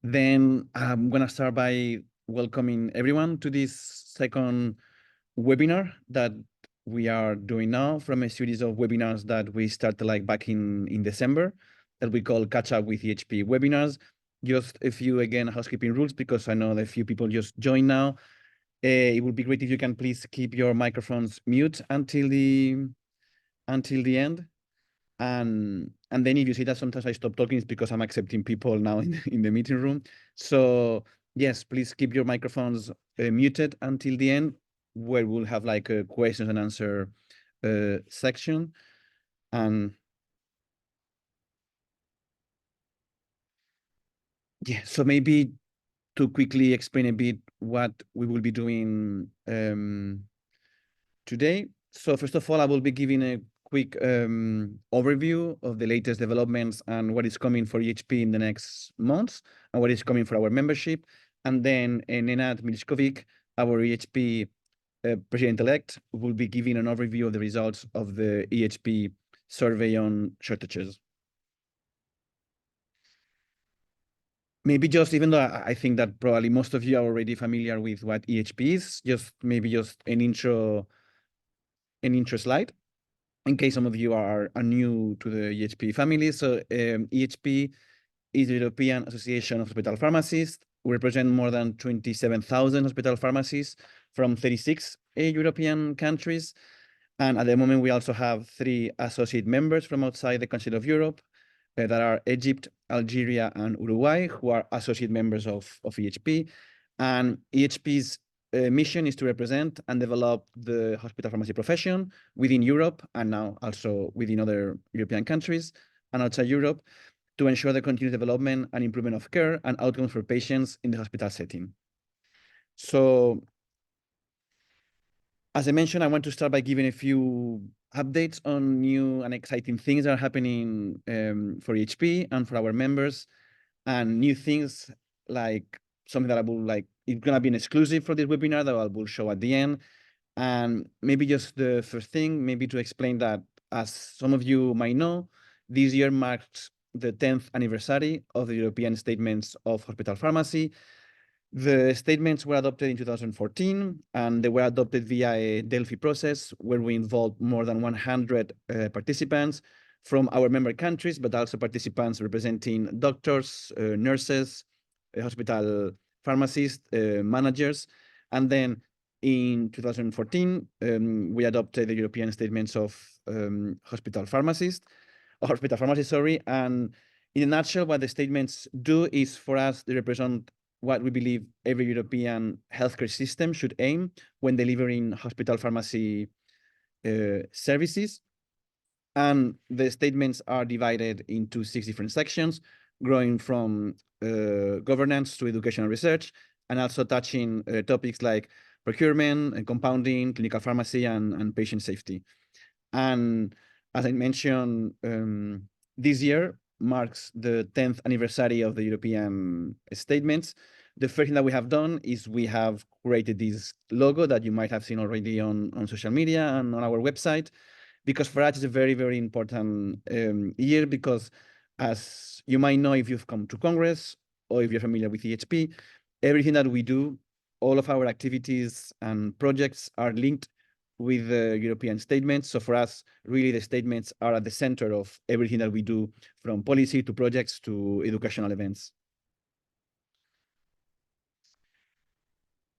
Then I'm going to start by welcoming everyone to this second webinar that we are doing now from a series of webinars that we started like back in December that we call Catch Up with EHP webinars. Just a few, again, housekeeping rules, because I know that a few people just joined now. It would be great if you can please keep your microphones mute until the end. And then if you see that sometimes I stop talking, it's because I'm accepting people now in the meeting room. So yes, please keep your microphones muted until the end, where we'll have like a questions and answer section. And yeah, so maybe to quickly explain a bit what we will be doing today. So first of all, I will be giving a quick overview of the latest developments and what is coming for EHP in the next months and what is coming for our membership. And then Nenad Milišković, our EHP president-elect, will be giving an overview of the results of the EHP survey on shortages. Maybe just, even though I think that probably most of you are already familiar with what EHP is, just maybe just an intro slide, in case some of you are new to the EHP family. So EHP is the European Association of Hospital Pharmacists. We represent more than 27,000 hospital pharmacies from 36 European countries. And at the moment, we also have 3 associate members from outside the Council of Europe that are Egypt, Algeria, and Uruguay, who are associate members of EHP. And EHP's mission is to represent and develop the hospital pharmacy profession within Europe, and now also within other European countries and outside Europe, to ensure the continued development and improvement of care and outcomes for patients in the hospital setting. So, as I mentioned, I want to start by giving a few updates on new and exciting things that are happening for EHP and for our members, and new things like something that I will like, it's gonna be an exclusive for this webinar that I will show at the end. And maybe just the first thing, maybe to explain that, as some of you might know, this year marked the 10th anniversary of the European Statements of Hospital Pharmacy. The statements were adopted in 2014, and they were adopted via a Delphi process where we involved more than 100 participants from our member countries, but also participants representing doctors, nurses, hospital pharmacists, managers. And then in 2014, we adopted the European Statements of Hospital Pharmacists, sorry. And in a nutshell, what the statements do is, for us, they represent what we believe every European healthcare system should aim when delivering hospital pharmacy services. And the statements are divided into 6 different sections, growing from governance to education and research, and also touching topics like procurement and compounding, clinical pharmacy, and patient safety. And as I mentioned, this year marks the 10th anniversary of the European statements. The first thing that we have done is we have created this logo that you might have seen already on social media and on our website, because for us it's a very, very important year, because as you might know, if you've come to Congress or if you're familiar with EHP, everything that we do, all of our activities and projects are linked with the European statements. So for us, really, the statements are at the center of everything that we do, from policy to projects to educational events.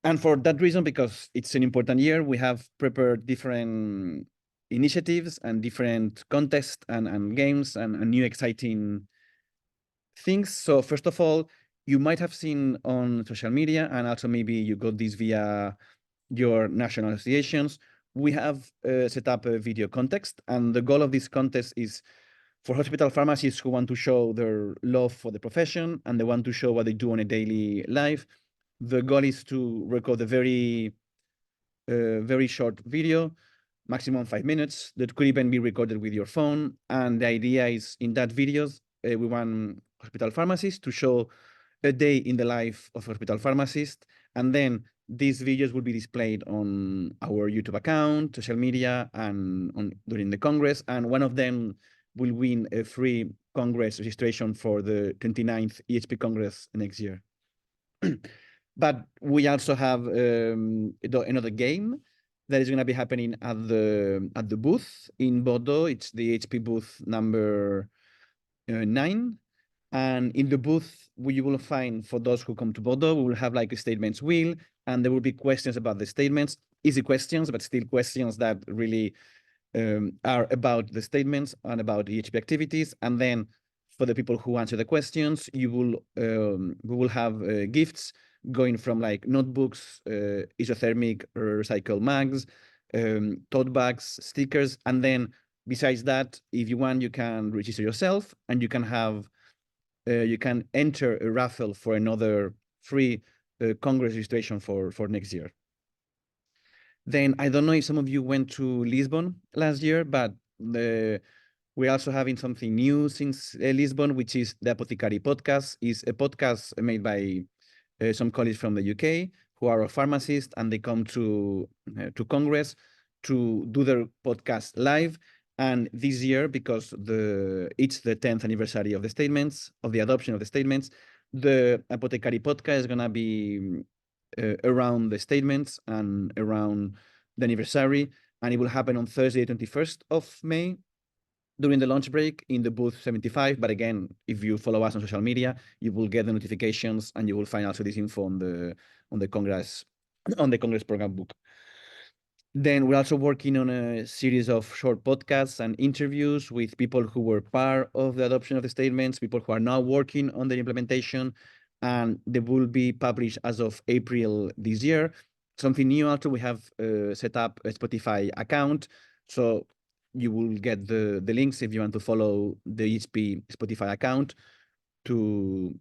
And for that reason, because it's an important year, we have prepared different initiatives and different contests and games and new exciting things. So first of all, you might have seen on social media, and also maybe you got this via your national associations, we have set up a video contest. And the goal of this contest is for hospital pharmacists who want to show their love for the profession and they want to show what they do on a daily life. The goal is to record a very short video, maximum 5 minutes, that could even be recorded with your phone. And the idea is, in that videos, we want hospital pharmacists to show a day in the life of a hospital pharmacist. And then these videos will be displayed on our YouTube account, social media, and during the Congress. And one of them will win a free Congress registration for the 29th EHP Congress next year. But we also have another game that is going to be happening at the booth in Bordeaux. It's the HP booth number 9. And in the booth, you will find, for those who come to Bordeaux, we will have like a statements wheel, and there will be questions about the statements, easy questions, but still questions that really are about the statements and about EHP activities. And then for the people who answer the questions, we will have gifts going from like notebooks, isothermic recycled mugs, tote bags, stickers. And then besides that, if you want, you can register yourself, and you can have you can enter a raffle for another free Congress registration for next year. Then I don't know if some of you went to Lisbon last year, but we're also having something new since Lisbon, which is the Apothecary podcast. It's a podcast made by some colleagues from the UK who are a pharmacist, and they come to Congress to do their podcast live. And this year, because it's the 10th anniversary of the statements, of the adoption of the statements, the Apothecary podcast is going to be around the statements and around the anniversary. And it will happen on Thursday, 21st of May, during the lunch break in the booth 75. But again, if you follow us on social media, you will get the notifications, and you will find also this info on the Congress program book. Then we're also working on a series of short podcasts and interviews with people who were part of the adoption of the statements, people who are now working on the implementation, and they will be published as of April this year. Something new also, we have set up a Spotify account, so you will get the links if you want to follow the EHP Spotify account to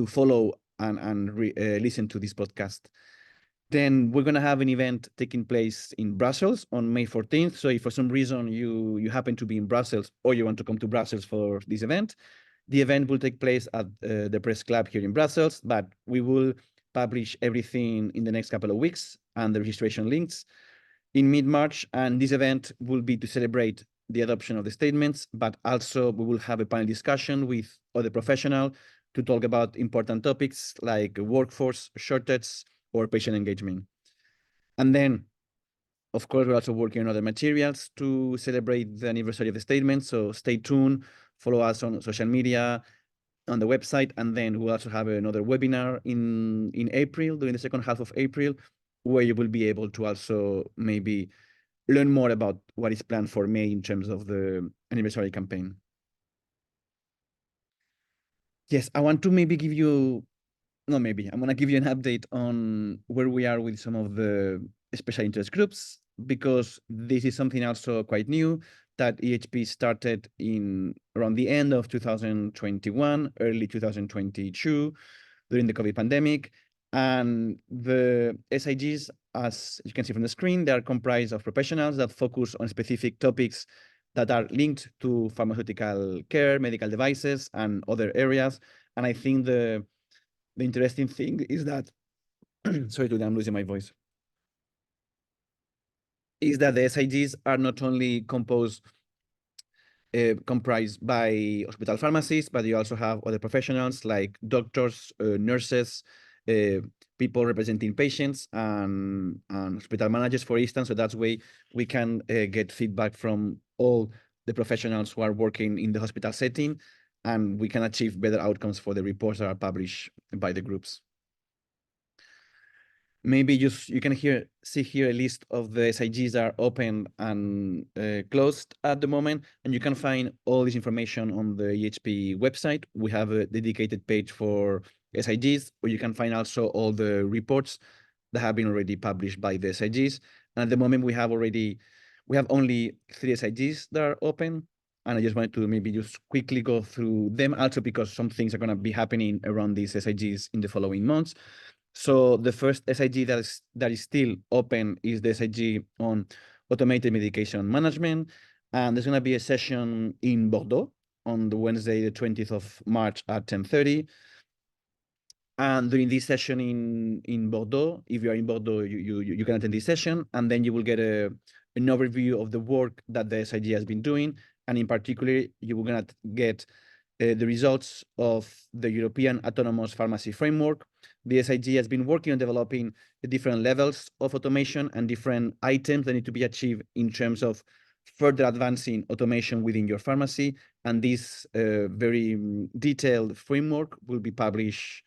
follow and listen to this podcast. Then we're going to have an event taking place in Brussels on May 14th. So if for some reason you happen to be in Brussels, or you want to come to Brussels for this event, the event will take place at the Press Club here in Brussels, but we will publish everything in the next couple of weeks and the registration links in mid-March. And this event will be to celebrate the adoption of the statements, but also we will have a panel discussion with other professionals to talk about important topics like workforce shortage or patient engagement. And then, of course, we're also working on other materials to celebrate the anniversary of the statement. So stay tuned, follow us on social media, on the website, and then we'll also have another webinar in April, during the second half of April, where you will be able to also maybe learn more about what is planned for May in terms of the anniversary campaign. Yes, I want to maybe give you, no, maybe I'm going to give you an update on where we are with some of the special interest groups, because this is something also quite new that EHP started in around the end of 2021, early 2022, during the COVID pandemic. And the SIGs, as you can see from the screen, they are comprised of professionals that focus on specific topics that are linked to pharmaceutical care, medical devices, and other areas. And I think the interesting thing is that, sorry, I'm losing my voice, is that the SIGs are not only comprised by hospital pharmacists, but you also have other professionals like doctors, nurses, people representing patients, and hospital managers, for instance. So that's way we can get feedback from all the professionals who are working in the hospital setting, and we can achieve better outcomes for the reports that are published by the groups. Maybe you can see here a list of the SIGs that are open and closed at the moment, and you can find all this information on the EHP website. We have a dedicated page for SIGs, where you can find also all the reports that have been already published by the SIGs. And at the moment, we have only 3 SIGs that are open, and I just wanted to maybe just quickly go through them, also because some things are going to be happening around these SIGs in the following months. So the first SIG that is still open is the SIG on automated medication management. And there's going to be a session in Bordeaux on the Wednesday, the 20th of March at 10:30. And during this session in Bordeaux, if you are in Bordeaux, you can attend this session, and then you will get an overview of the work that the SIG has been doing. And in particular, you will gonna get the results of the European Autonomous Pharmacy Framework. The SIG has been working on developing the different levels of automation and different items that need to be achieved in terms of further advancing automation within your pharmacy. And this very detailed framework will be published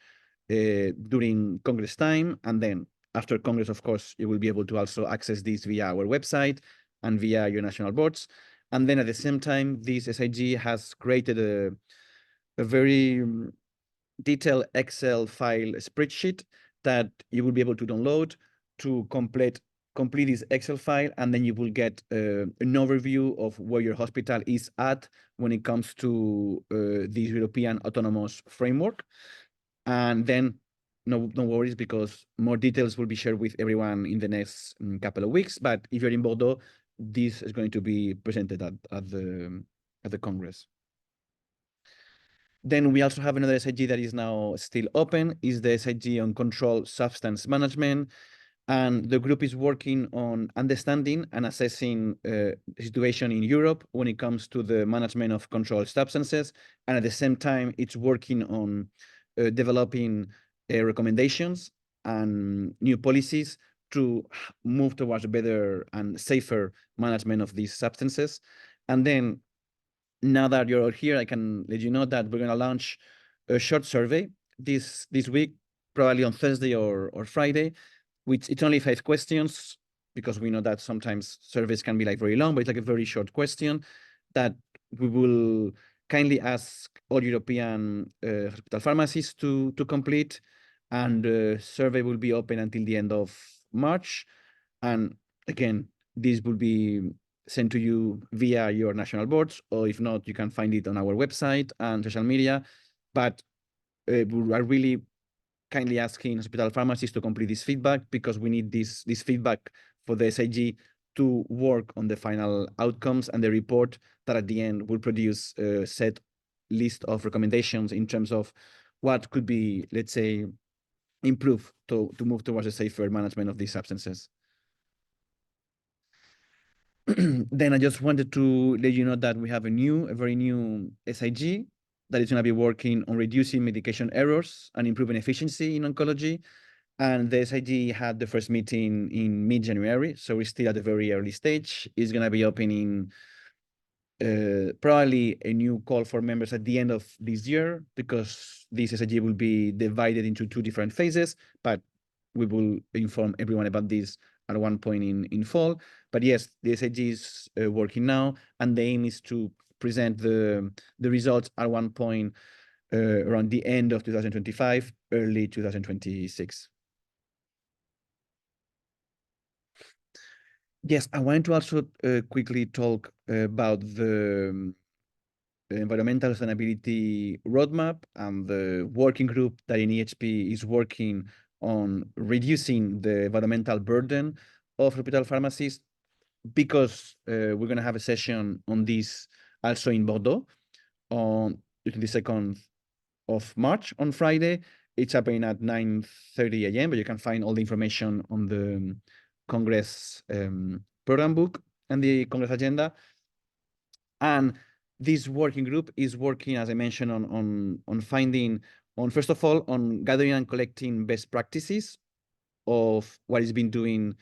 during Congress time. And then after Congress, of course, you will be able to also access this via our website and via your national boards. And then at the same time, this SIG has created a very detailed Excel file spreadsheet that you will be able to download to complete this Excel file, and then you will get an overview of where your hospital is at when it comes to the European Autonomous Framework. And then no worries, because more details will be shared with everyone in the next couple of weeks. But if you're in Bordeaux, this is going to be presented at the Congress. Then we also have another SIG that is now still open, is the SIG on controlled substance management. And the group is working on understanding and assessing the situation in Europe when it comes to the management of controlled substances. And at the same time, it's working on developing recommendations and new policies to move towards a better and safer management of these substances. And then now that you're all here, I can let you know that we're going to launch a short survey this week, probably on Thursday or Friday, which it's only 5 questions, because we know that sometimes surveys can be like very long, but it's like a very short question that we will kindly ask all European hospital pharmacies to complete. And the survey will be open until the end of March. And again, this will be sent to you via your national boards, or if not, you can find it on our website and social media. But we are really kindly asking hospital pharmacies to complete this feedback, because we need this feedback for the SIG to work on the final outcomes and the report that at the end will produce a set list of recommendations in terms of what could be, let's say, improved to move towards a safer management of these substances. Then I just wanted to let you know that we have a very new SIG that is going to be working on reducing medication errors and improving efficiency in oncology. And the SIG had the first meeting in mid-January, so we're still at the very early stage. It's going to be opening probably a new call for members at the end of this year, because this SIG will be divided into 2 different phases, but we will inform everyone about this at one point in fall. But yes, the SIG is working now, and the aim is to present the results at one point around the end of 2025, early 2026. Yes, I wanted to also quickly talk about the environmental sustainability roadmap and the working group that in EHP is working on reducing the environmental burden of hospital pharmacies, because we're going to have a session on this also in Bordeaux on the 22nd of March on Friday. It's happening at 9:30 a.m., but you can find all the information on the Congress program book and the Congress agenda. And this working group is working, as I mentioned, on finding, first of all, on gathering and collecting best practices of what is being doing,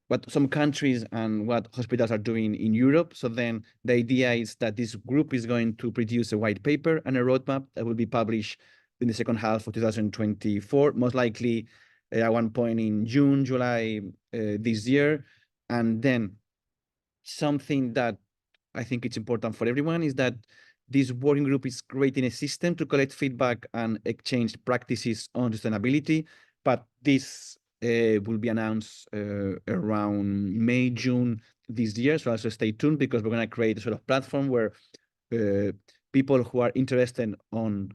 what some countries and what hospitals are doing in Europe. So then the idea is that this group is going to produce a white paper and a roadmap that will be published in the second half of 2024, most likely at one point in June, July this year. And then something that I think it's important for everyone is that this working group is creating a system to collect feedback and exchange practices on sustainability. But this will be announced around May, June this year. So also stay tuned, because we're going to create a sort of platform where people who are interested on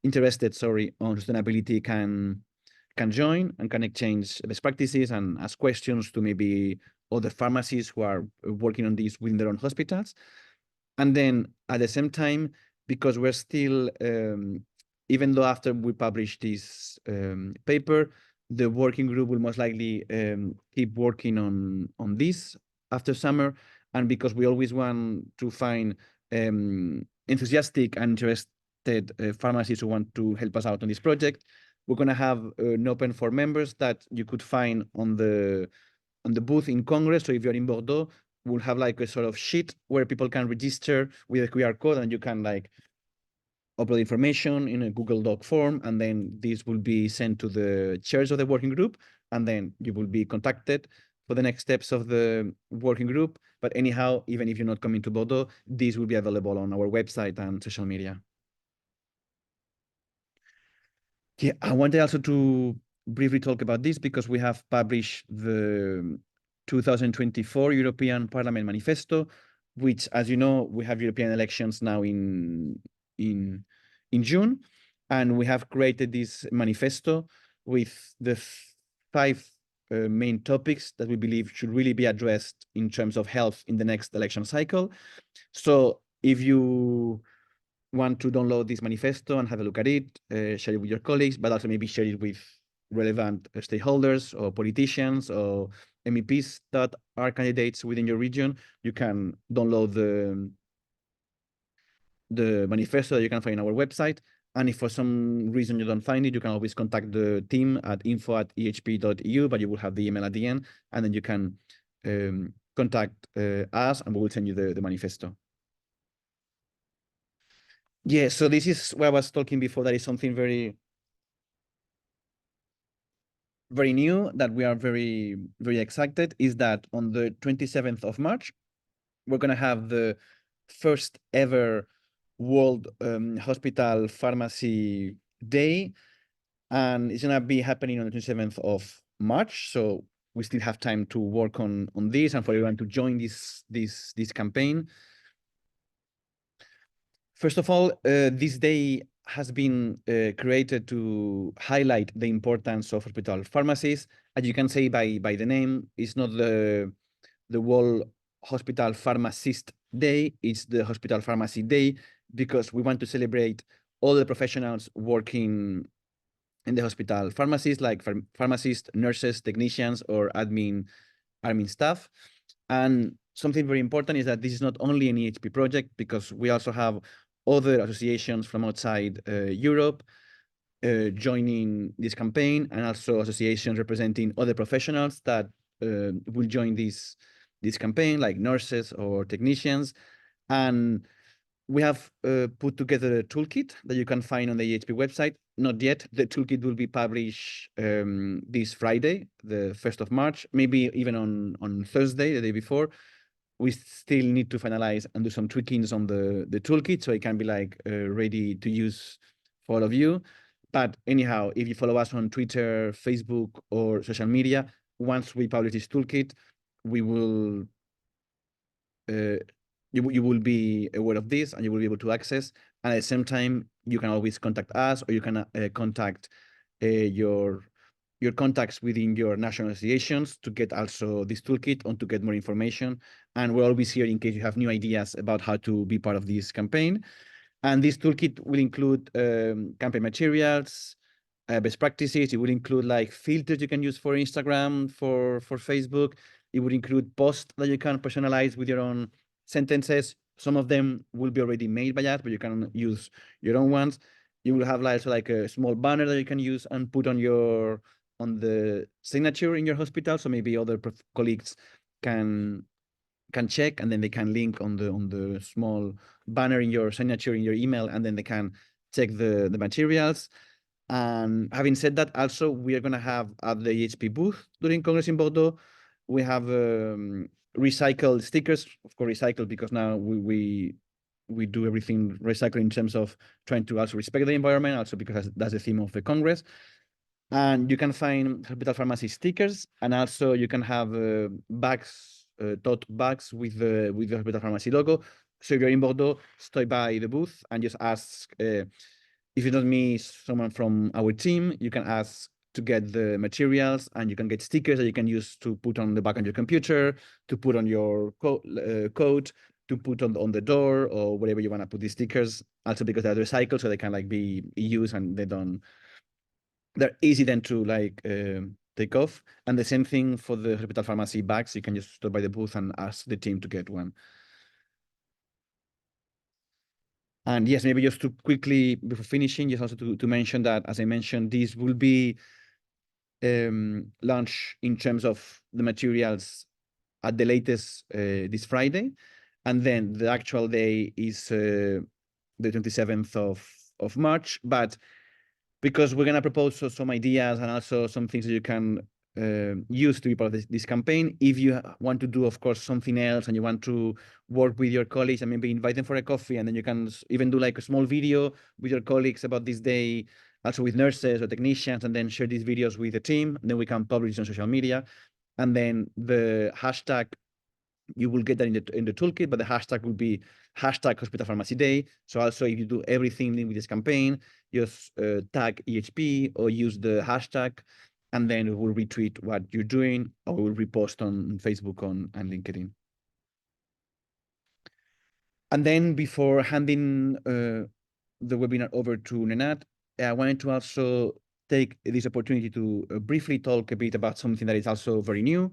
sustainability can join and can exchange best practices and ask questions to maybe other pharmacies who are working on this within their own hospitals. And then at the same time, because we're still, even though after we publish this paper, the working group will most likely keep working on this after summer. And because we always want to find enthusiastic and interested pharmacists who want to help us out on this project, we're going to have an open for members that you could find on the booth in Congress. So if you're in Bordeaux, we'll have like a sort of sheet where people can register with a QR code, and you can like upload information in a Google Doc form, and then this will be sent to the chairs of the working group, and then you will be contacted for the next steps of the working group. But anyhow, even if you're not coming to Bordeaux, this will be available on our website and social media. Yeah, I wanted also to briefly talk about this because we have published the 2024 European Parliament Manifesto, which, as you know, we have European elections now in June, and we have created this manifesto with the 5 main topics that we believe should really be addressed in terms of health in the next election cycle. So if you want to download this manifesto and have a look at it, share it with your colleagues, but also maybe share it with relevant stakeholders or politicians or MEPs that are candidates within your region, you can download the manifesto that you can find on our website. And if for some reason you don't find it, you can always contact the team at info@ehp.eu, but you will have the email at the end, and then you can contact us and we will send you the manifesto. Yeah, so this is what I was talking before. That is something very, very new that we are very, very excited, is that on the 27th of March, we're going to have the first ever World Hospital Pharmacy Day. And it's going to be happening on the 27th of March. So we still have time to work on this and for everyone to join this campaign. First of all, this day has been created to highlight the importance of hospital pharmacies. As you can say by the name, it's not the World Hospital Pharmacist Day, it's the Hospital Pharmacy Day, because we want to celebrate all the professionals working in the hospital pharmacies, like pharmacists, nurses, technicians, or admin staff. And something very important is that this is not only an EHP project, because we also have other associations from outside Europe joining this campaign, and also associations representing other professionals that will join this campaign, like nurses or technicians. And we have put together a toolkit that you can find on the EHP website. Not yet. The toolkit will be published this Friday, the 1st of March, maybe even on Thursday, the day before. We still need to finalize and do some tweakings on the toolkit so it can be like ready to use for all of you. But anyhow, if you follow us on Twitter, Facebook, or social media, once we publish this toolkit, we will you will be aware of this and you will be able to access. And at the same time, you can always contact us, or you can contact your contacts within your national associations to get also this toolkit and to get more information. And we're always here in case you have new ideas about how to be part of this campaign. And this toolkit will include campaign materials, best practices. It will include like filters you can use for Instagram, for Facebook. It would include posts that you can personalize with your own sentences. Some of them will be already made by us, but you can use your own ones. You will have also like a small banner that you can use and put on the signature in your hospital. So maybe other colleagues can check, and then they can link on the small banner in your signature in your email, and then they can check the materials. And having said that, also we are going to have at the EHP booth during Congress in Bordeaux, we have recycled stickers, of course recycled because now we do everything recycling in terms of trying to also respect the environment, also because that's the theme of the Congress. And you can find hospital pharmacy stickers, and also you can have bags, tote bags with the hospital pharmacy logo. So if you're in Bordeaux, stop by the booth and just ask. If you don't meet someone from our team, you can ask to get the materials, and you can get stickers that you can use to put on the back of your computer, to put on your coat, to put on the door, or wherever you want to put these stickers. Also because they're recycled, so they can like be used, and they're easy then to like take off. And the same thing for the hospital pharmacy bags. You can just stop by the booth and ask the team to get one. And yes, maybe just to quickly, before finishing, just also to mention that, as I mentioned, this will be launched in terms of the materials at the latest this Friday. And then the actual day is the 27th of March. But because we're going to propose some ideas and also some things that you can use to be part of this campaign. If you want to do, of course, something else and you want to work with your colleagues and maybe invite them for a coffee, and then you can even do like a small video with your colleagues about this day, also with nurses or technicians, and then share these videos with the team. And then we can publish on social media. And then the hashtag, you will get that in the toolkit, but the hashtag will be hashtag Hospital Pharmacy Day. So also if you do everything with this campaign, just tag EHP or use the hashtag, and then we'll retweet what you're doing, or we'll repost on Facebook and LinkedIn. And then before handing the webinar over to Nenad, I wanted to also take this opportunity to briefly talk a bit about something that is also very new,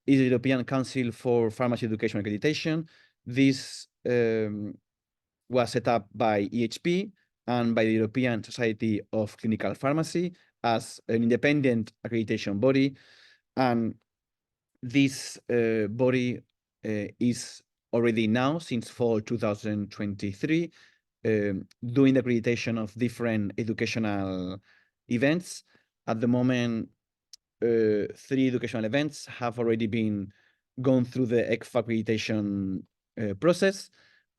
is the European Council for Pharmacy Education Accreditation. This was set up by EHP and by the European Society of Clinical Pharmacy as an independent accreditation body. And this body is already now, since fall 2023, doing the accreditation of different educational events. At the moment, 3 educational events have already been gone through the ECFA accreditation process,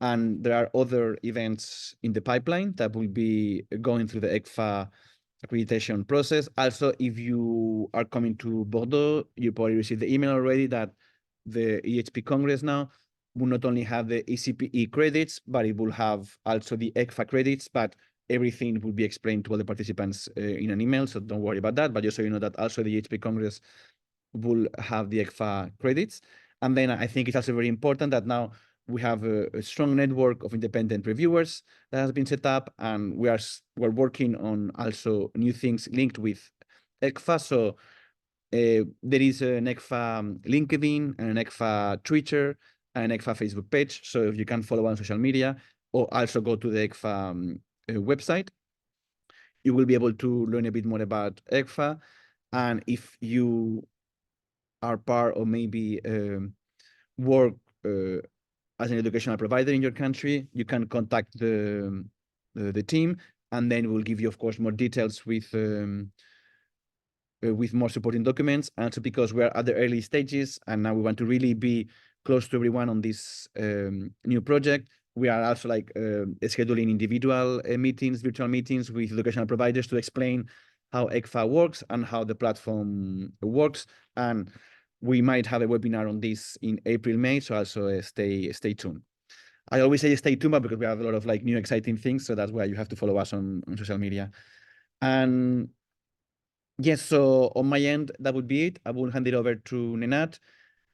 and there are other events in the pipeline that will be going through the ECFA accreditation process. Also, if you are coming to Bordeaux, you probably received the email already that the EHP Congress now will not only have the ECPE credits, but it will have also the ECFA credits, but everything will be explained to all the participants in an email, so don't worry about that. But just so you know that also the EHP Congress will have the ECFA credits. And then I think it's also very important that now we have a strong network of independent reviewers that has been set up, and we're working on also new things linked with ECFA. So there is an ECFA LinkedIn and an ECFA Twitter and an ECFA Facebook page. So if you can follow on social media or also go to the ECFA website, you will be able to learn a bit more about ECFA. And if you are part or maybe work as an educational provider in your country, you can contact the team, and then we'll give you, of course, more details with more supporting documents. And so because we're at the early stages and now we want to really be close to everyone on this new project, we are also like scheduling individual meetings, virtual meetings with educational providers to explain how ECFA works and how the platform works. And we might have a webinar on this in April, May. So also stay tuned. I always say stay tuned, but because we have a lot of like new exciting things. So that's why you have to follow us on social media. And yes, so on my end, that would be it. I will hand it over to Nenad.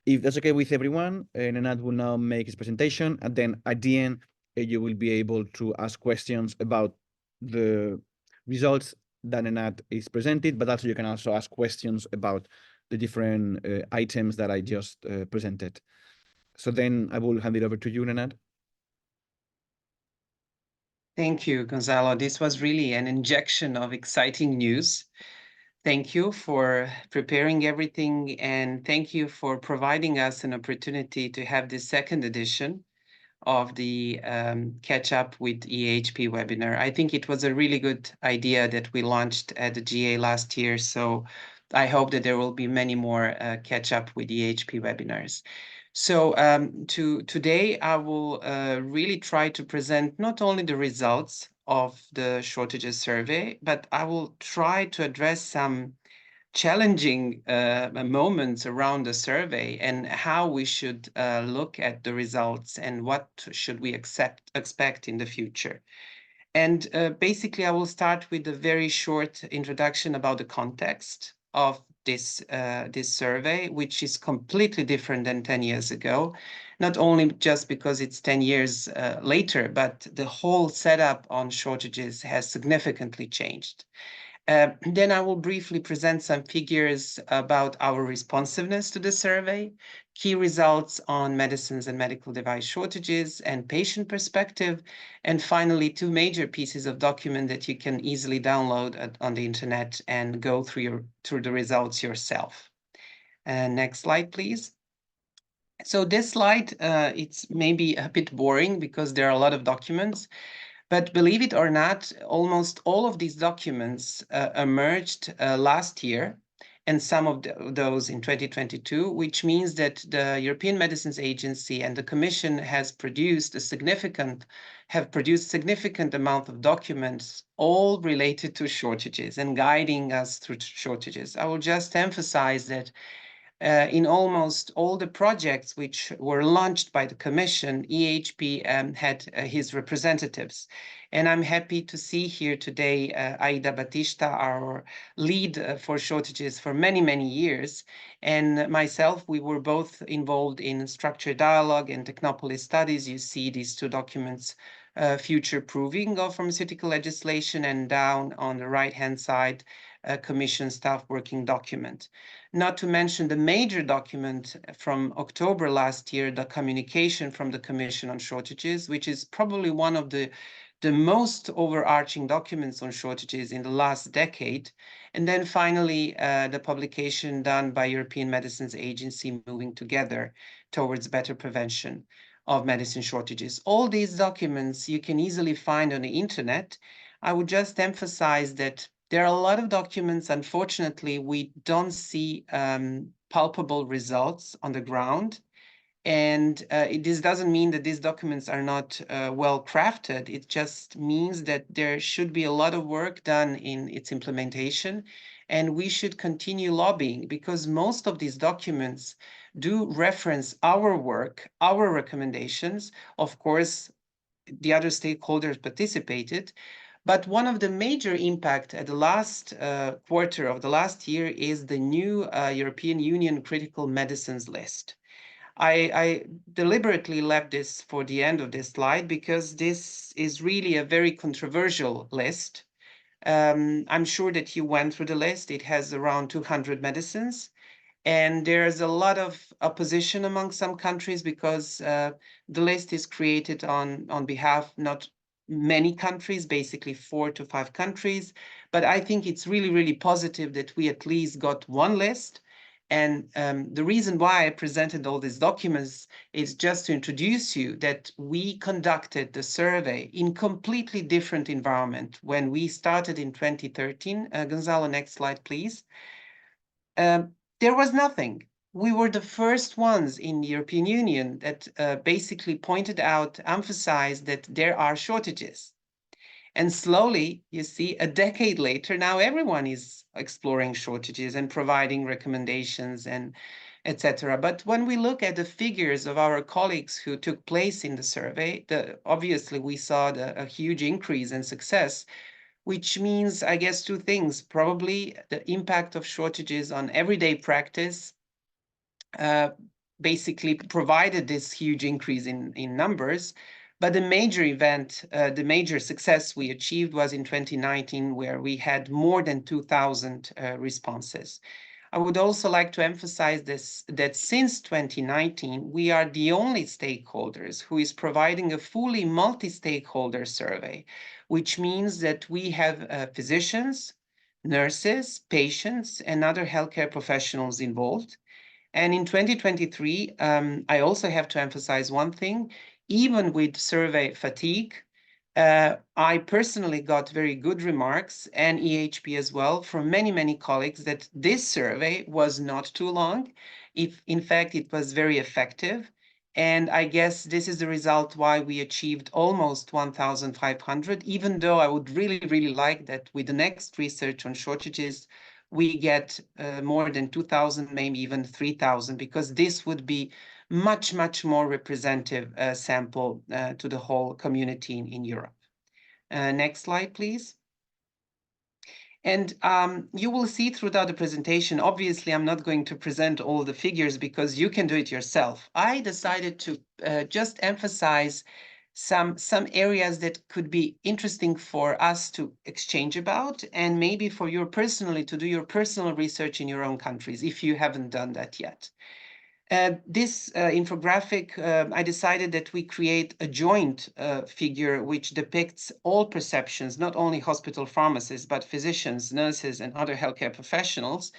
If that's okay with everyone, Nenad will now make his presentation, and then at the end, you will be able to ask questions about the results that Nenad is presented, but also you can also ask questions about the different items that I just presented. So then I will hand it over to you, Nenad. Thank you, Gonzalo. This was really an injection of exciting news. Thank you for preparing everything, and thank you for providing us an opportunity to have this second edition of the Catch Up with EHP webinar. I think it was a really good idea that we launched at the GA last year, so I hope that there will be many more Catch Up with EHP webinars. So today I will really try to present not only the results of the shortages survey, but I will try to address some challenging moments around the survey and how we should look at the results and what should we expect in the future. And basically, I will start with a very short introduction about the context of this survey, which is completely different than 10 years ago, not only just because it's 10 years later, but the whole setup on shortages has significantly changed. Then I will briefly present some figures about our responsiveness to the survey, key results on medicines and medical device shortages and patient perspective, and finally, 2 major pieces of document that you can easily download on the internet and go through the results yourself. Next slide, please. So this slide, it's maybe a bit boring because there are a lot of documents, but believe it or not, almost all of these documents emerged last year, and some of those in 2022, which means that the European Medicines Agency and the Commission have produced significant amount of documents, all related to shortages and guiding us through shortages. I will just emphasize that in almost all the projects which were launched by the Commission, EHP had his representatives. And I'm happy to see here today Aida Batista, our lead for shortages for many, many years. And myself, we were both involved in structured dialogue and Technopolis studies. You see these 2 documents, future proving of pharmaceutical legislation, and down on the right-hand side, Commission staff working document. Not to mention the major document from October last year, the communication from the Commission on Shortages, which is probably one of the most overarching documents on shortages in the last decade. And then finally, the publication done by European Medicines Agency, Moving Together Towards Better Prevention of Medicine Shortages. All these documents you can easily find on the internet. I would just emphasize that there are a lot of documents. Unfortunately, we don't see palpable results on the ground. And this doesn't mean that these documents are not well crafted. It just means that there should be a lot of work done in its implementation. And we should continue lobbying, because most of these documents do reference our work, our recommendations. Of course, the other stakeholders participated. But one of the major impact at the last quarter of the last year is the new European Union critical medicines list. I deliberately left this for the end of this slide because this is really a very controversial list. I'm sure that you went through the list. It has around 200 medicines. And there's a lot of opposition among some countries because the list is created on behalf not many countries, basically 4 to 5 countries. But I think it's really, really positive that we at least got one list. And the reason why I presented all these documents is just to introduce you that we conducted the survey in completely different environment. When we started in 2013, Gonzalo, next slide, please. There was nothing. We were the first ones in the European Union that basically pointed out, emphasized that there are shortages. And slowly, you see, a decade later, now everyone is exploring shortages and providing recommendations and etc. But when we look at the figures of our colleagues who took place in the survey, obviously we saw a huge increase in success, which means, I guess, 2 things. Probably the impact of shortages on everyday practice basically provided this huge increase in numbers. But the major event, the major success we achieved was in 2019, where we had more than 2,000 responses. I would also like to emphasize that since 2019, we are the only stakeholders who is providing a fully multi-stakeholder survey, which means that we have physicians, nurses, patients, and other healthcare professionals involved. And in 2023, I also have to emphasize one thing. Even with survey fatigue, I personally got very good remarks, and EHP as well, from many, many colleagues that this survey was not too long. In fact, it was very effective. And I guess this is the result why we achieved almost 1,500, even though I would really, really like that with the next research on shortages, we get more than 2,000, maybe even 3,000, because this would be much, much more representative sample to the whole community in Europe. Next slide, please. And you will see throughout the presentation, obviously, I'm not going to present all the figures because you can do it yourself. I decided to just emphasize some areas that could be interesting for us to exchange about, and maybe for you personally to do your personal research in your own countries if you haven't done that yet. This infographic, I decided that we create a joint figure which depicts all perceptions, not only hospital pharmacists, but physicians, nurses, and other healthcare professionals.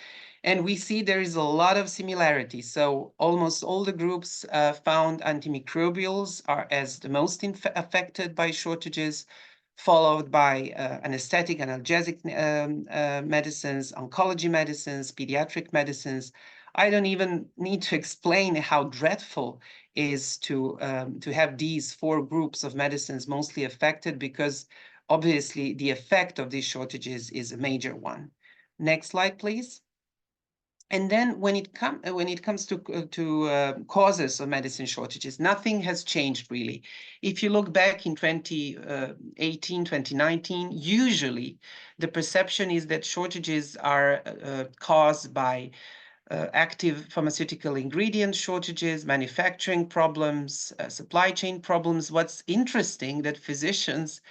And we see there is a lot of similarity. So almost all the groups found antimicrobials are as the most affected by shortages, followed by anesthetic, analgesic medicines, oncology medicines, pediatric medicines. I don't even need to explain how dreadful is to have these 4 groups of medicines mostly affected, because obviously the effect of these shortages is a major one. Next slide, please. And then when it comes to causes of medicine shortages, nothing has changed really. If you look back in 2018, 2019, usually the perception is that shortages are caused by active pharmaceutical ingredient shortages, manufacturing problems, supply chain problems. What's interesting that physicians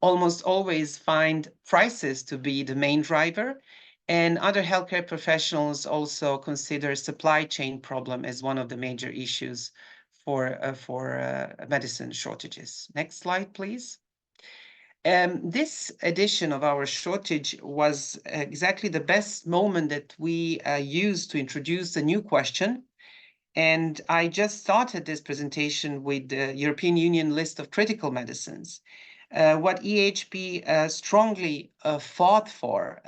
almost always find prices to be the main driver, and other healthcare professionals also consider supply chain problem as one of the major issues for medicine shortages. Next slide, please. This edition of our shortage was exactly the best moment that we used to introduce a new question. And I just started this presentation with the European Union list of critical medicines. What EHP strongly fought for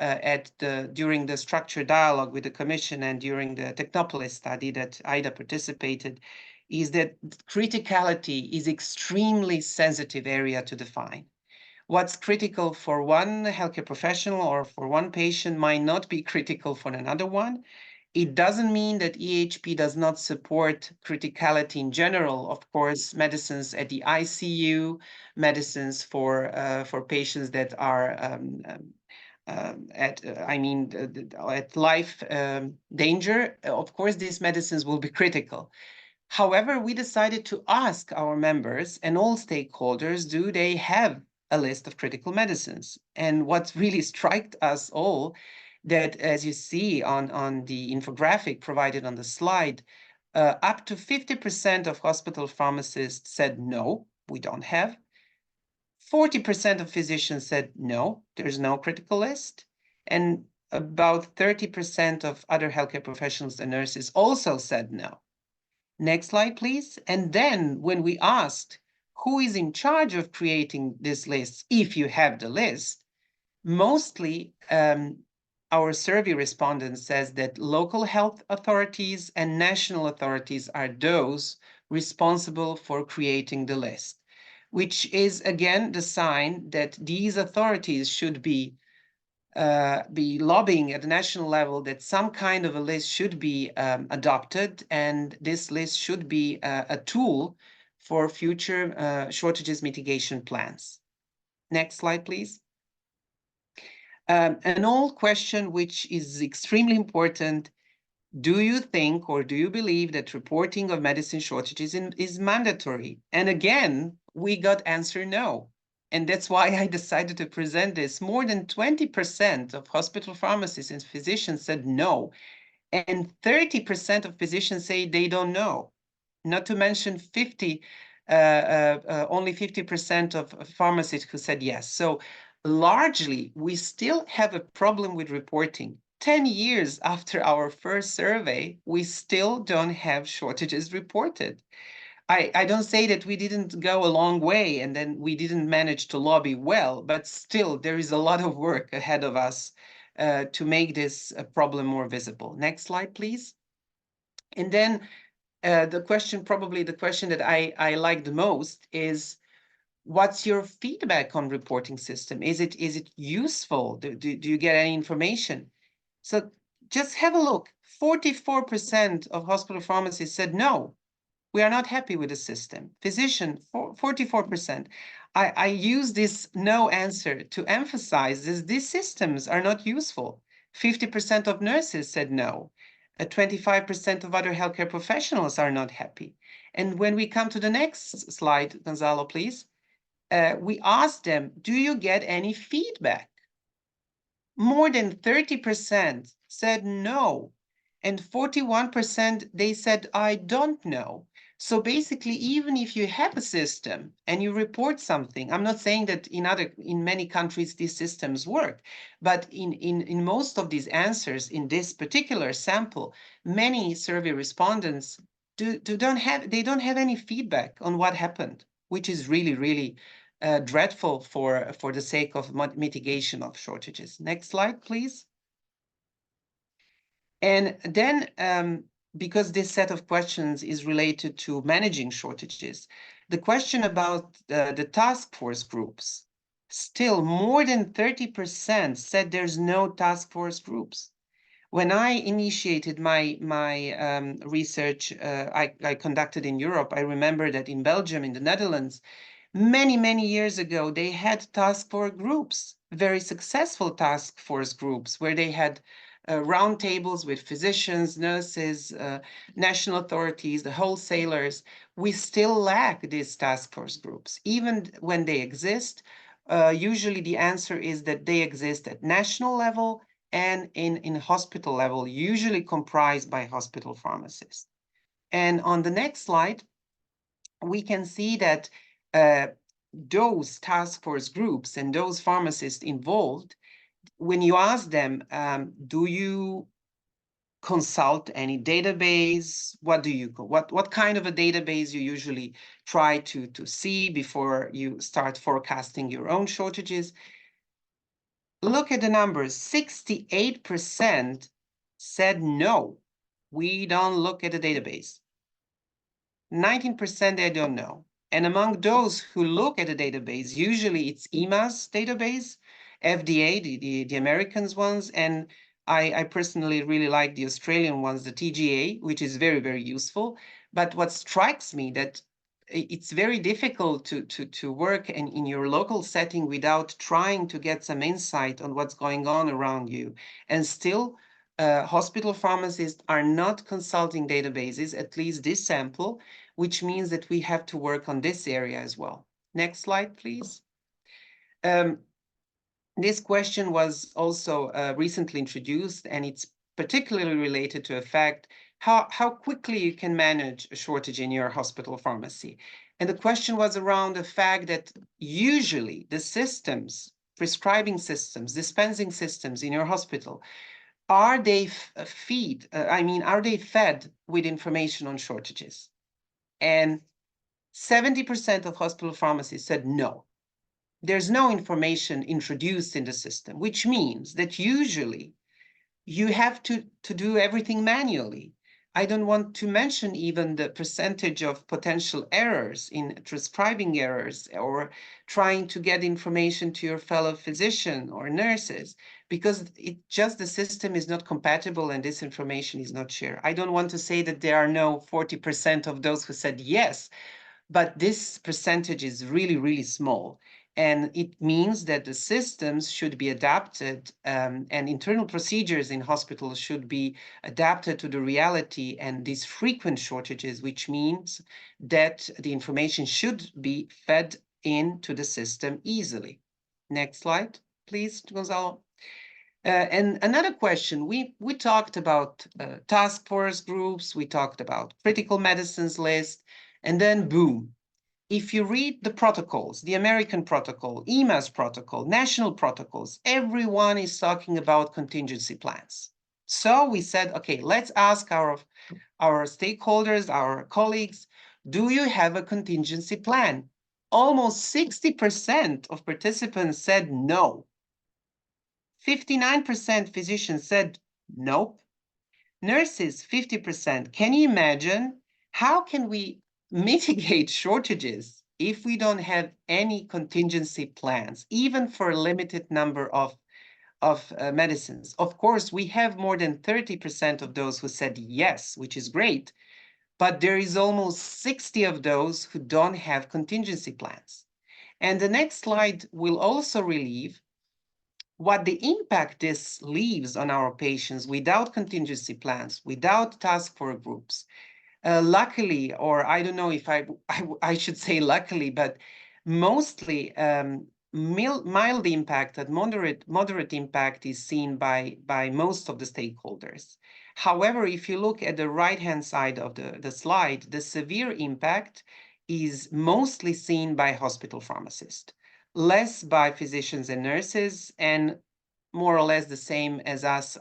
during the structured dialogue with the Commission and during the Technopolis study that IDA participated is that criticality is extremely sensitive area to define. What's critical for one healthcare professional or for one patient might not be critical for another one. It doesn't mean that EHP does not support criticality in general. Of course, medicines at the ICU, medicines for patients that are at life danger. Of course, these medicines will be critical. However, we decided to ask our members and all stakeholders, do they have a list of critical medicines? And what really struck us all, that as you see on the infographic provided on the slide, up to 50% of hospital pharmacists said, no, we don't have. 40% of physicians said, no, there's no critical list. And about 30% of other healthcare professionals and nurses also said no. Next slide, please. And then when we asked who is in charge of creating this list, if you have the list, mostly our survey respondents says that local health authorities and national authorities are those responsible for creating the list, which is again the sign that these authorities should be lobbying at the national level that some kind of a list should be adopted, and this list should be a tool for future shortages mitigation plans. Next slide, please. An old question which is extremely important: do you think or do you believe that reporting of medicine shortages is mandatory? And again, we got answer no. And that's why I decided to present this. More than 20% of hospital pharmacists and physicians said no. And 30% of physicians say they don't know. Not to mention only 50% of pharmacists who said yes. So largely, we still have a problem with reporting. 10 years after our first survey, we still don't have shortages reported. I don't say that we didn't go a long way and then we didn't manage to lobby well, but still there is a lot of work ahead of us to make this problem more visible. Next slide, please. And then the question that I like the most is, what's your feedback on reporting system? Is it useful? Do you get any information? So just have a look. 44% of hospital pharmacists said no. We are not happy with the system. Physician, 44%. I use this no answer to emphasize this. These systems are not useful. 50% of nurses said no. 25% of other healthcare professionals are not happy. And when we come to the next slide, Gonzalo, please, we asked them, do you get any feedback? More than 30% said no, and 41% they said, I don't know. So basically, even if you have a system and you report something, I'm not saying that in many countries these systems work, but in most of these answers in this particular sample, many survey respondents don't have any feedback on what happened, which is really, really dreadful for the sake of mitigation of shortages. Next slide, please. And then, because this set of questions is related to managing shortages, the question about the task force groups, still more than 30% said there's no task force groups. When I initiated my research I conducted in Europe, I remember that in Belgium, in the Netherlands, many years ago, they had task force groups, very successful task force groups, where they had round tables with physicians, nurses, national authorities, the wholesalers. We still lack these task force groups. Even when they exist, usually the answer is that they exist at national level and in hospital level, usually comprised by hospital pharmacists. And on the next slide, we can see that those task force groups and those pharmacists involved, when you ask them, do you consult any database? What kind of a database you usually try to see before you start forecasting your own shortages? Look at the numbers. 68% said no, we don't look at the database. 19% they don't know. And among those who look at the database, usually it's EMA's database, FDA, the Americans ones, and I personally really like the Australian ones, the TGA, which is very useful. But what strikes me that it's very difficult to work in your local setting without trying to get some insight on what's going on around you. And still, hospital pharmacists are not consulting databases, at least this sample, which means that we have to work on this area as well. Next slide, please. This question was also recently introduced, and it's particularly related to a fact how quickly you can manage a shortage in your hospital pharmacy. And the question was around the fact that usually the systems, prescribing systems, dispensing systems in your hospital, are they are they fed with information on shortages? And 70% of hospital pharmacists said no. There's no information introduced in the system, which means that usually you have to do everything manually. I don't want to mention even the percentage of potential errors in prescribing errors or trying to get information to your fellow physician or nurses, because the system is not compatible and this information is not shared. I don't want to say that there are no 40% of those who said yes, but this percentage is really small. And it means that the systems should be adapted and internal procedures in hospitals should be adapted to the reality and these frequent shortages, which means that the information should be fed into the system easily. Next slide, please, Gonzalo. And another question, we talked about task force groups, we talked about critical medicines list, and then boom. If you read the protocols, the American protocol, EMA's protocol, national protocols, everyone is talking about contingency plans. So we said, okay, let's ask our stakeholders, our colleagues, do you have a contingency plan? Almost 60% of participants said no. 59% physicians said nope. Nurses, 50%. Can you imagine? How can we mitigate shortages if we don't have any contingency plans, even for a limited number of medicines? Of course, we have more than 30% of those who said yes, which is great, but there is almost 60 of those who don't have contingency plans. And the next slide will also relieve what the impact this leaves on our patients without contingency plans, without task force groups. Luckily, or I don't know if I should say luckily, but mostly mild impact and moderate impact is seen by most of the stakeholders. However, if you look at the right-hand side of the slide, the severe impact is mostly seen by hospital pharmacists, less by physicians and nurses, and more or less the same as us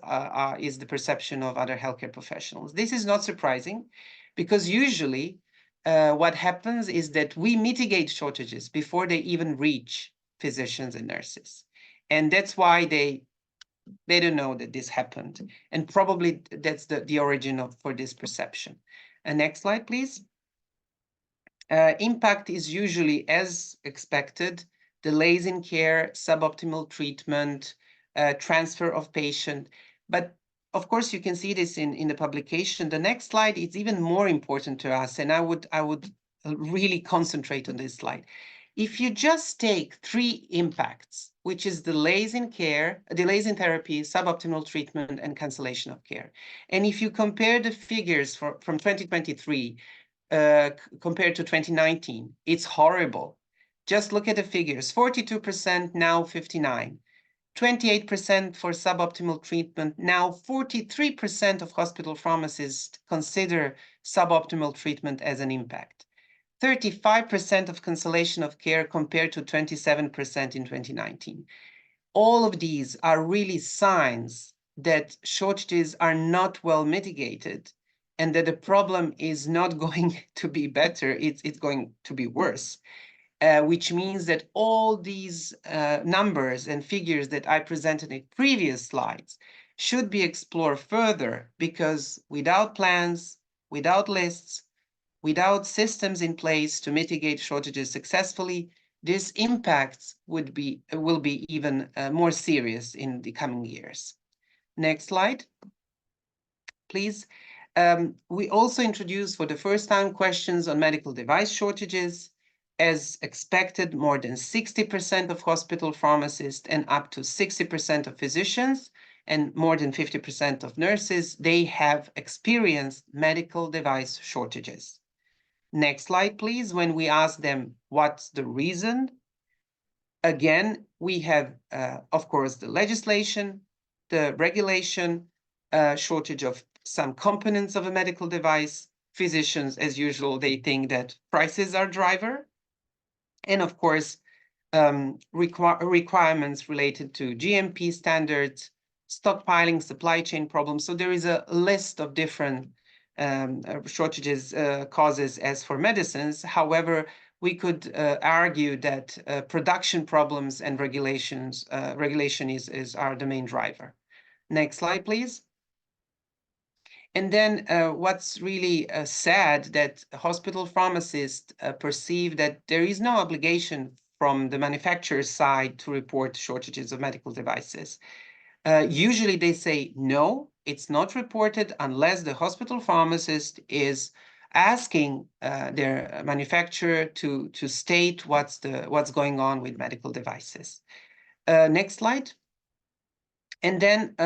is the perception of other healthcare professionals. This is not surprising, because usually what happens is that we mitigate shortages before they even reach physicians and nurses. And that's why they don't know that this happened. And probably that's the origin for this perception. Next slide, please. Impact is usually, as expected, delays in care, suboptimal treatment, transfer of patient. But of course, you can see this in the publication. The next slide is even more important to us, and I would really concentrate on this slide. If you just take 3 impacts, which is delays in care, delays in therapy, suboptimal treatment, and cancellation of care, and if you compare the figures from 2023 compared to 2019, it's horrible. Just look at the figures: 42%, now 59%. 28% for suboptimal treatment. Now 43% of hospital pharmacists consider suboptimal treatment as an impact. 35% of cancellation of care compared to 27% in 2019. All of these are really signs that shortages are not well mitigated, and that the problem is not going to be better, it's going to be worse. Which means that all these numbers and figures that I presented in previous slides should be explored further, because without plans, without lists, without systems in place to mitigate shortages successfully, these impacts will be even more serious in the coming years. Next slide, please. We also introduced for the first time questions on medical device shortages. As expected, more than 60% of hospital pharmacists and up to 60% of physicians and more than 50% of nurses, they have experienced medical device shortages. Next slide, please. When we ask them what's the reason, again, we have, of course, the legislation, the regulation, shortage of some components of a medical device. Physicians, as usual, they think that prices are driver. And of course, requirements related to GMP standards, stockpiling, supply chain problems. So there is a list of different shortages causes as for medicines. However, we could argue that production problems and regulation are the main driver. Next slide, please. And then what's really sad, that hospital pharmacists perceive that there is no obligation from the manufacturer's side to report shortages of medical devices. Usually they say, no, it's not reported unless the hospital pharmacist is asking their manufacturer to state what's going on with medical devices. Next slide. And then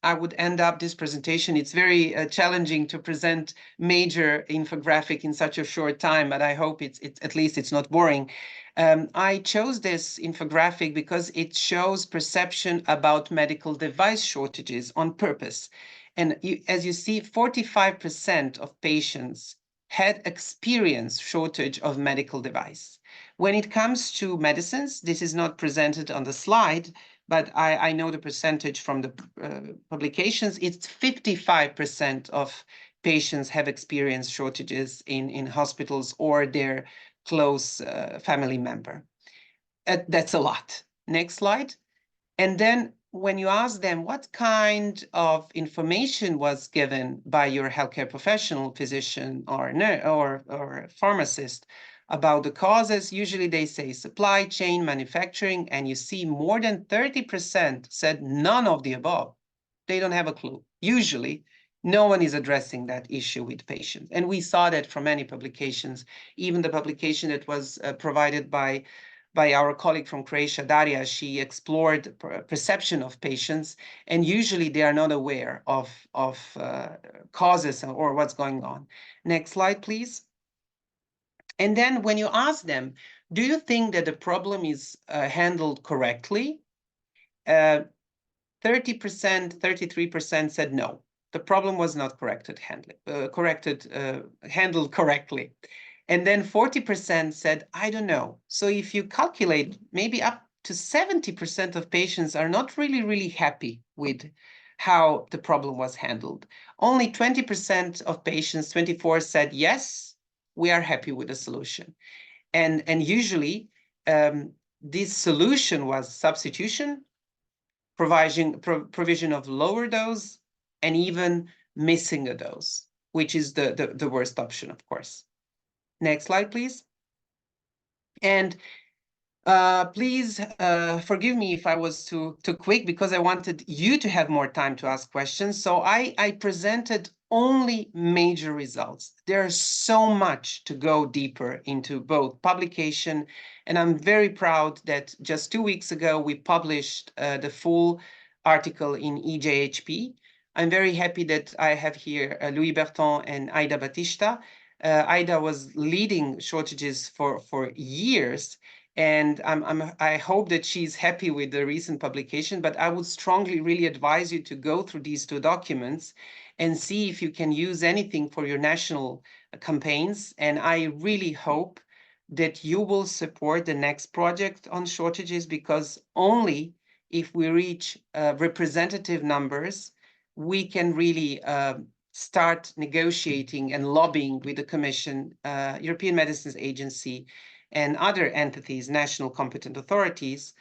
I would end up this presentation. It's very challenging to present major infographic in such a short time, but I hope it's at least it's not boring. I chose this infographic because it shows perception about medical device shortages on purpose. And as you see, 45% of patients had experienced shortage of medical device. When it comes to medicines, this is not presented on the slide, but I know the percentage from the publications. It's 55% of patients have experienced shortages in hospitals or their close family member. That's a lot. Next slide. And then when you ask them what kind of information was given by your healthcare professional, physician or nurse or pharmacist, about the causes, usually they say supply chain, manufacturing, and you see more than 30% said none of the above. They don't have a clue. Usually, no one is addressing that issue with patients. And we saw that from many publications, even the publication that was provided by by our colleague from Croatia, Daria. She explored perception of patients, and usually they are not aware of causes or what's going on. Next slide, please. And then when you ask them, do you think that the problem is handled correctly? 30%, 33% said no. The problem was not handled correctly. And then 40% said, I don't know. So if you calculate, maybe up to 70% of patients are not really happy with how the problem was handled. Only 20% of patients, 24, said, yes, we are happy with the solution. And usually this solution was substitution, provision of lower dose, and even missing a dose, which is the worst option, of course. Next slide, please. And please forgive me if I was too quick, because I wanted you to have more time to ask questions. So I presented only major results. There's so much to go deeper into both publication, and I'm very proud that just 2 weeks ago we published the full article in EJHP. I'm very happy that I have here Louis Berton and Aida Batista. Aida was leading shortages for years, and I hope that she's happy with the recent publication, but I would strongly really advise you to go through these 2 documents and see if you can use anything for your national campaigns. And I really hope that you will support the next project on shortages, because only if we reach representative numbers, we can really start negotiating and lobbying with the Commission, European Medicines Agency, and other entities, national competent authorities,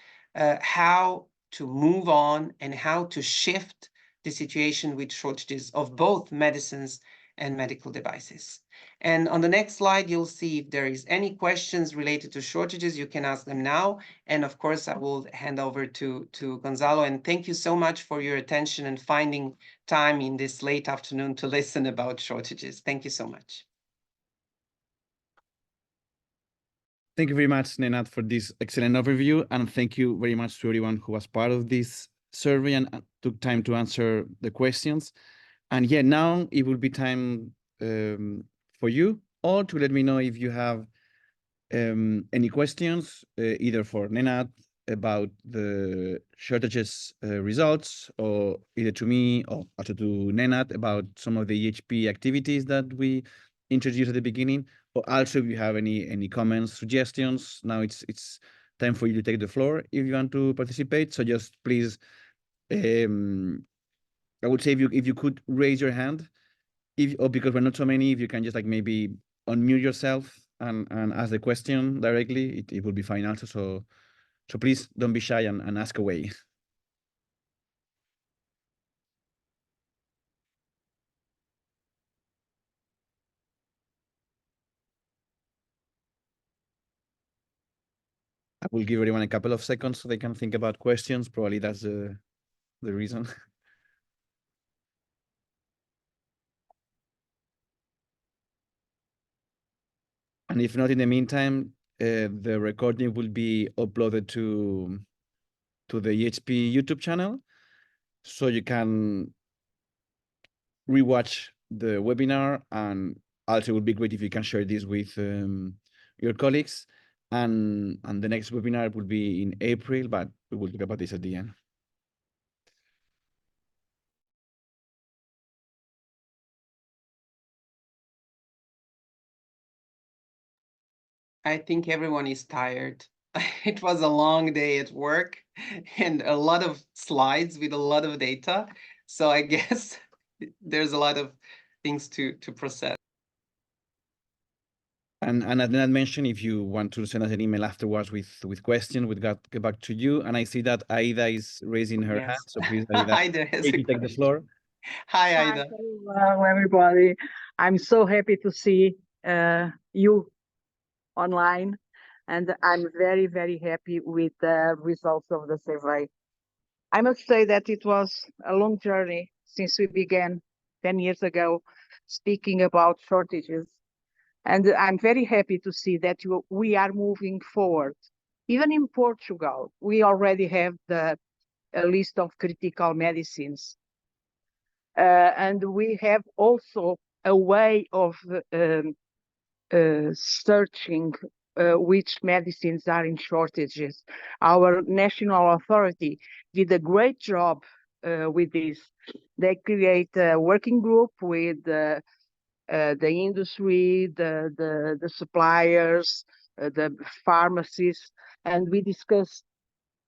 how to move on and how to shift the situation with shortages of both medicines and medical devices. And on the next slide, you'll see if there is any questions related to shortages, you can ask them now. And of course, I will hand over to Gonzalo. And thank you so much for your attention and finding time in this late afternoon to listen about shortages. Thank you so much. Thank you very much, Nenad, for this excellent overview. And thank you very much to everyone who was part of this survey and took time to answer the questions. And yeah, now it will be time for you all to let me know if you have any questions, either for Nenad about the shortages results, or either to me or also to Nenad about some of the EHP activities that we introduced at the beginning. Or also if you have any comments, suggestions, now it's time for you to take the floor if you want to participate. So just please, I would say if you could raise your hand, or because we're not so many, if you can just like maybe unmute yourself and ask the question directly, it will be fine also. So please don't be shy and ask away. I will give everyone a couple of seconds so they can think about questions. Probably that's the reason. And if not, in the meantime, the recording will be uploaded to the EHP YouTube channel, so you can rewatch the webinar. And also it would be great if you can share this with your colleagues. And the next webinar will be in April, but we will talk about this at the end. I think everyone is tired. It was a long day at work and a lot of slides with a lot of data. So I guess there's a lot of things to process. And as Nenad mentioned, if you want to send us an email afterwards with questions, we'll get back to you. And I see that Aida is raising her hand. So please, Aida, take the floor. Hi, Aida. Hello, everybody. I'm so happy to see you online, and I'm very, very happy with the results of the survey. I must say that it was a long journey since we began 10 years ago speaking about shortages. And I'm very happy to see that we are moving forward. Even in Portugal, we already have a list of critical medicines. And we have also a way of searching which medicines are in shortages. Our national authority did a great job with this. They create a working group with the industry, the suppliers, the pharmacists, and we discussed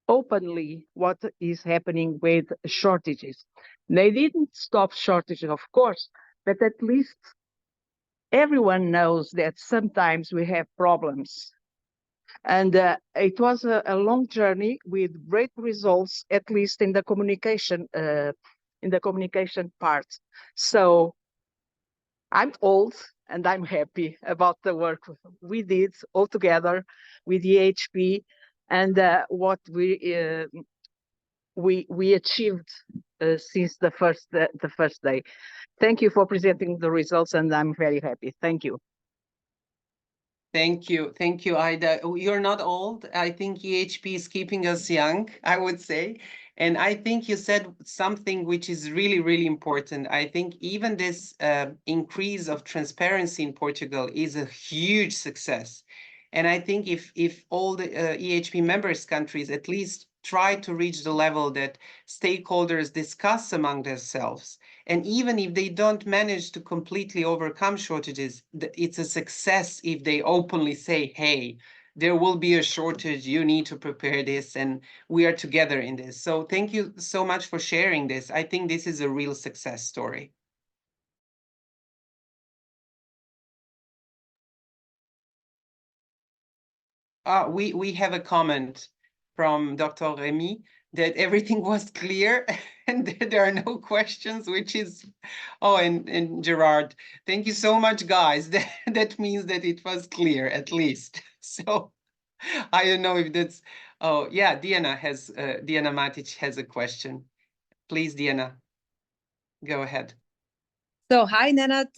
openly what is happening with shortages. They didn't stop shortages, of course, but at least everyone knows that sometimes we have problems. And it was a long journey with great results, at least in the communication part. So I'm old and I'm happy about the work we did all together with EHP and what we achieved since the first day. Thank you for presenting the results, and I'm very happy. Thank you. Thank you, Aida. You're not old. I think EHP is keeping us young, I would say. And I think you said something which is really, really important. I think even this increase of transparency in Portugal is a huge success. And I think if all the EHP members countries at least try to reach the level that stakeholders discuss among themselves, and even if they don't manage to completely overcome shortages, it's a success if they openly say, hey, there will be a shortage, you need to prepare this, and we are together in this. So thank you so much for sharing this. I think this is a real success story. We have a comment from Dr. Remy that everything was clear and there are no questions, which is, oh, and Gerard, thank you so much, guys. That means that it was clear, at least. So I don't know if that's, oh, yeah, Diana Matic has a question. Please, Diana, go ahead. So, hi, Nenad.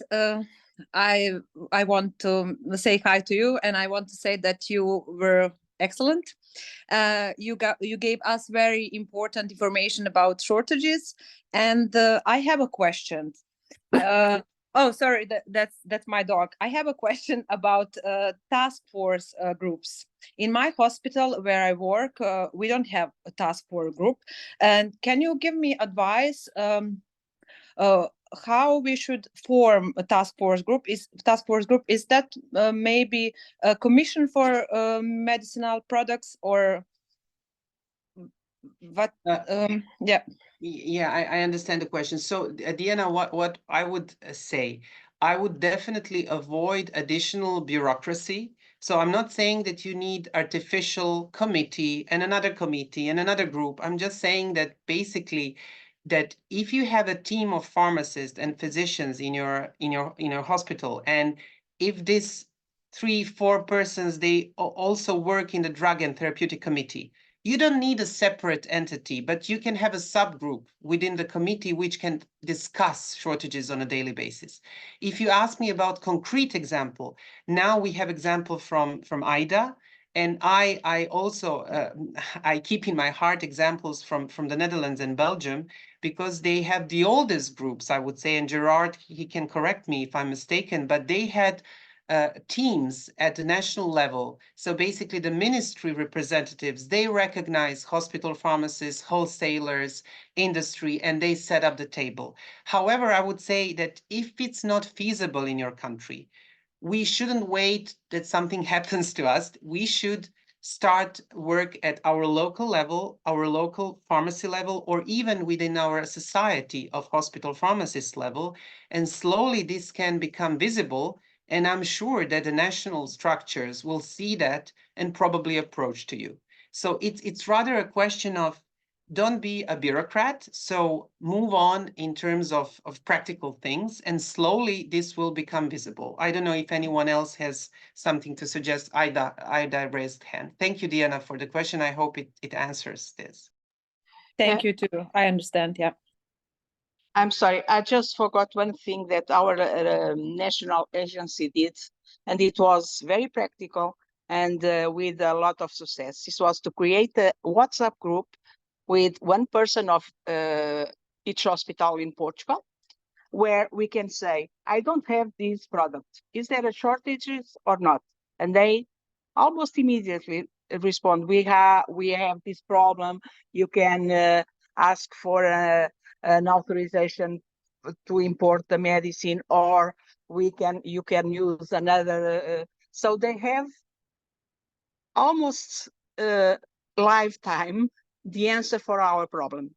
I want to say hi to you, and I want to say that you were excellent. You gave us very important information about shortages, and I have a question. Oh, sorry, that's my dog. I have a question about task force groups. In my hospital where I work, we don't have a task force group. And can you give me advice how we should form a task force group? Is that maybe a commission for medicinal products, or what? Yeah. Yeah, I understand the question. So, Diana, what I would say, I would definitely avoid additional bureaucracy. So I'm not saying that you need artificial committee and another committee and another group. I'm just saying that basically that if you have a team of pharmacists and physicians in your hospital, and if this 3-4 persons, they also work in the drug and therapeutic committee, you don't need a separate entity, but you can have a subgroup within the committee which can discuss shortages on a daily basis. If you ask me about concrete example, now we have example from Aida, and I also I keep in my heart examples from the Netherlands and Belgium, because they have the oldest groups, I would say, and Gerard, he can correct me if I'm mistaken, but they had teams at the national level. So basically the ministry representatives, they recognize hospital pharmacists, wholesalers, industry, and they set up the table. However, I would say that if it's not feasible in your country, we shouldn't wait that something happens to us. We should start work at our local level, our local pharmacy level, or even within our society of hospital pharmacists level. And slowly this can become visible. And I'm sure that the national structures will see that and probably approach to you. So it's rather a question of don't be a bureaucrat. So move on in terms of practical things, and slowly this will become visible. I don't know if anyone else has something to suggest. Aida raised hand. Thank you, Diana, for the question. I hope it answers this. Thank you too. I understand. Yeah. I'm sorry, I just forgot one thing that our national agency did, and it was very practical. and with a lot of success. This was to create a WhatsApp group with one person of each hospital in Portugal, where we can say, I don't have this product. Is there a shortage or not? And they almost immediately respond, we have this problem. You can ask for an authorization to import the medicine, or you can use another. So they have almost lifetime the answer for our problem.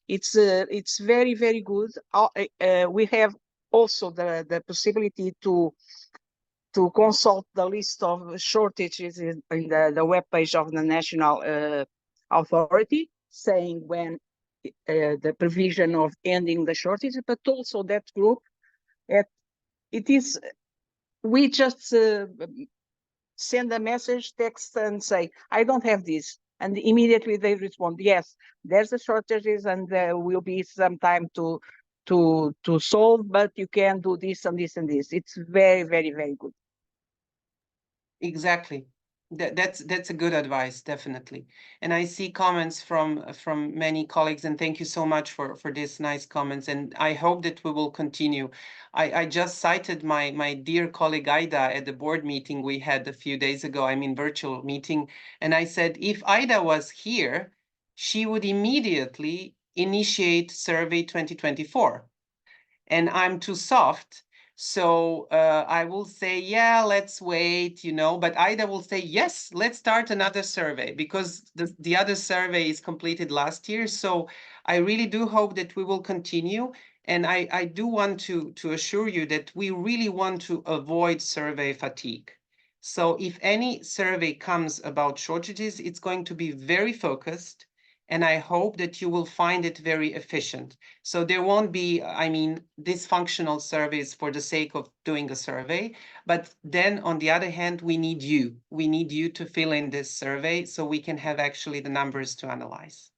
It's very, very good. We have also the possibility to consult the list of shortages in the webpage of the national authority, saying when the provision of ending the shortage, but also that group, we just send a message, text, and say, I don't have this. And immediately they respond, yes, there's a shortages and there will be some time to solve, but you can do this and this and this. It's very, very, very good. Exactly. That's a good advice, definitely. And I see comments from many colleagues, and thank you so much for these nice comments. And I hope that we will continue. I just cited my dear colleague Aida at the board meeting we had a few days ago, virtual meeting. And I said, if Aida was here, she would immediately initiate survey 2024. And I'm too soft. So I will say, yeah, let's wait, but Aida will say, yes, let's start another survey, because the other survey is completed last year. So I really do hope that we will continue. And I do want to assure you that we really want to avoid survey fatigue. So if any survey comes about shortages, it's going to be very focused. And I hope that you will find it very efficient. So there won't be, dysfunctional surveys for the sake of doing a survey. But then on the other hand, we need you. We need you to fill in this survey so we can have actually the numbers to analyze.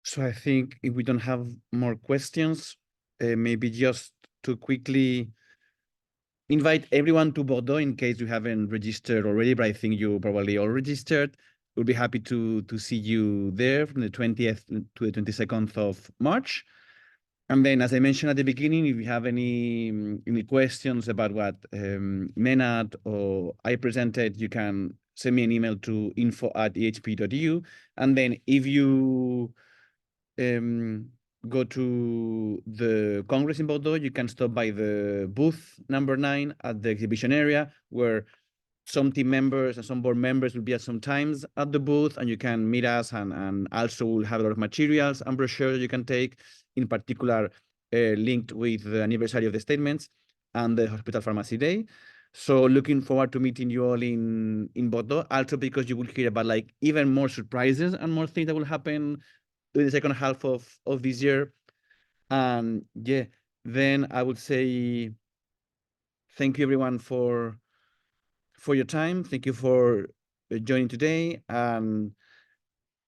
So I think if we don't have more questions, maybe just to quickly invite everyone to Bordeaux in case you haven't registered already, but I think you probably all registered. We'll be happy to see you there from the 20th to the 22nd of March. And then, as I mentioned at the beginning, if you have any questions about what Nenad or I presented, you can send me an email to info@ehp.eu. And then if you go to the Congress in Bordeaux, you can stop by the booth number 9 at the exhibition area, where some team members and some board members will be at some times at the booth, and you can meet us, and also we'll have a lot of materials and brochures you can take, in particular linked with the anniversary of the statements and the Hospital Pharmacy Day. So looking forward to meeting you all in Bordeaux, also because you will hear about even more surprises and more things that will happen in the second half of this year. And yeah, then I would say thank you everyone for your time. Thank you for joining today.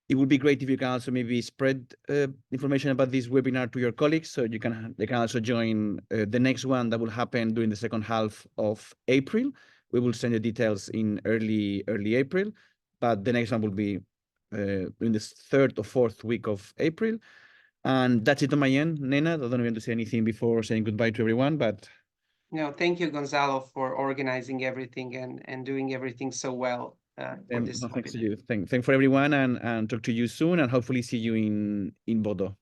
It would be great if you can also maybe spread information about this webinar to your colleagues, so they can also join the next one that will happen during the second half of April. We will send you details in early April, but the next one will be in the 3rd or 4th week of April. And that's it on my end. Nenad, I don't know if you want to say anything before saying goodbye to everyone, but... No, thank you, Gonzalo, for organizing everything and doing everything so well for this. No, thanks to you. Thanks for everyone, and talk to you soon, and hopefully see you in Bordeaux.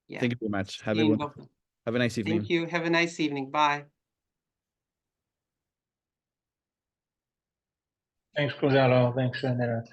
Yeah. Thank you very much. Have a nice evening. Thank you. Have a nice evening. Bye. Thanks, Gonzalo. Thanks, Nenad.